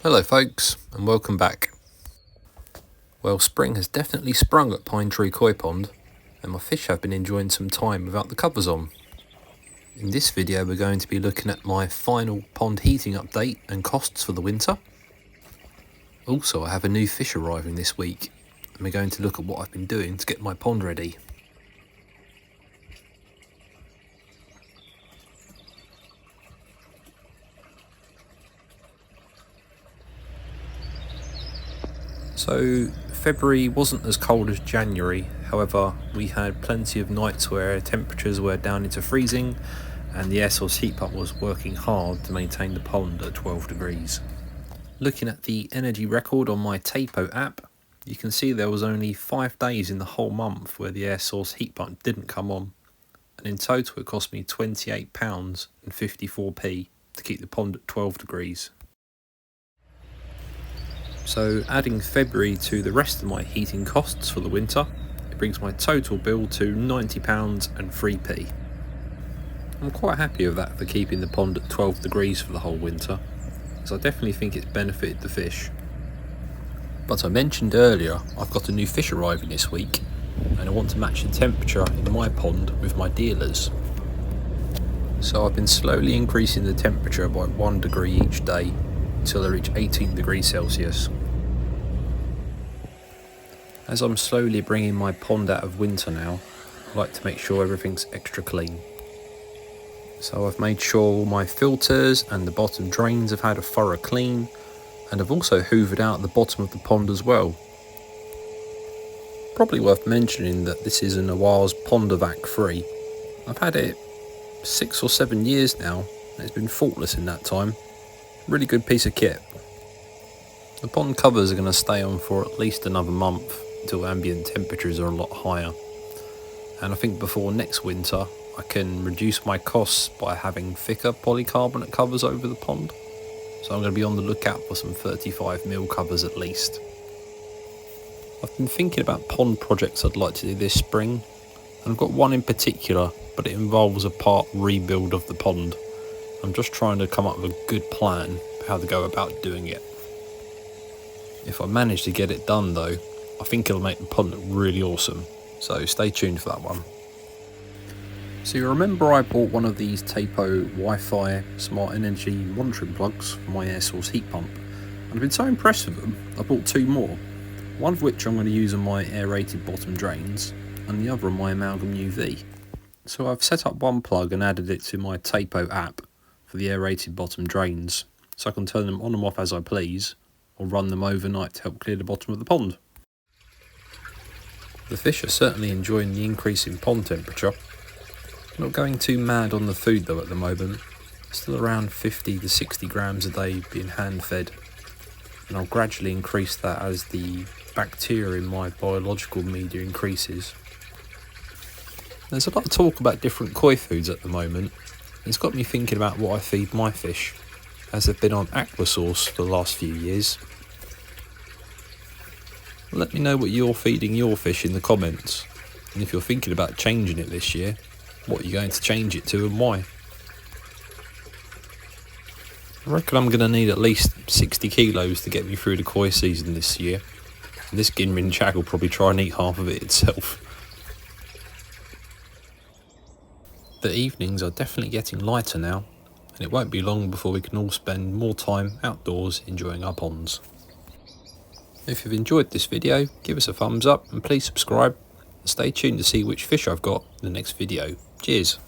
Hello folks, and welcome back. Well, spring has definitely sprung at Pine Tree Koi Pond, and my fish have been enjoying some time without the covers on. In this video we're going to be looking at my final pond heating update and costs for the winter. Also, I have a new fish arriving this week, and we're going to look at what I've been doing to get my pond ready. So February wasn't as cold as January, however we had plenty of nights where temperatures were down into freezing and the air source heat pump was working hard to maintain the pond at 12 degrees. Looking at the energy record on my Tapo app, you can see there was only 5 days in the whole month where the air source heat pump didn't come on, and in total it cost me £28.54 to keep the pond at 12 degrees. So adding February to the rest of my heating costs for the winter, it brings my total bill to £90.03. I'm quite happy with that for keeping the pond at 12 degrees for the whole winter, as I definitely think it's benefited the fish. But I mentioned earlier I've got a new fish arriving this week, and I want to match the temperature in my pond with my dealers. So I've been slowly increasing the temperature by 1 degree each day until I reach 18 degrees Celsius. As I'm slowly bringing my pond out of winter now, I like to make sure everything's extra clean. So I've made sure all my filters and the bottom drains have had a thorough clean, and I've also hoovered out the bottom of the pond as well. Probably worth mentioning that this is an Awaz Pondovac 3. I've had it 6 or 7 years now, and it's been faultless in that time. Really good piece of kit. The pond covers are going to stay on for at least another month until ambient temperatures are a lot higher, and I think before next winter I can reduce my costs by having thicker polycarbonate covers over the pond, so I'm going to be on the lookout for some 35mm covers at least. I've been thinking about pond projects I'd like to do this spring, and I've got one in particular, but it involves a part rebuild of the pond. I'm just trying to come up with a good plan for how to go about doing it. If I manage to get it done though, I think it'll make the pond look really awesome, so stay tuned for that one. So you remember I bought one of these Tapo Wi-Fi smart energy monitoring plugs for my air source heat pump, and I've been so impressed with them I bought 2 more, one of which I'm going to use on my aerated bottom drains and the other on my amalgam UV. So I've set up one plug and added it to my Tapo app for the aerated bottom drains, so I can turn them on and off as I please, or run them overnight to help clear the bottom of the pond. The fish are certainly enjoying the increase in pond temperature. Not going too mad on the food though at the moment, still around 50 to 60 grams a day being hand fed, and I'll gradually increase that as the bacteria in my biological media increases. There's a lot of talk about different koi foods at the moment. It's got me thinking about what I feed my fish, as they've been on Aquasource for the last few years. Let me know what you're feeding your fish in the comments, and if you're thinking about changing it this year, what you're going to change it to and why. I reckon I'm going to need at least 60 kilos to get me through the koi season this year, and this Ginrin Chag will probably try and eat half of it itself. The evenings are definitely getting lighter now, and it won't be long before we can all spend more time outdoors enjoying our ponds. If you've enjoyed this video, give us a thumbs up and please subscribe, and stay tuned to see which fish I've got in the next video. Cheers!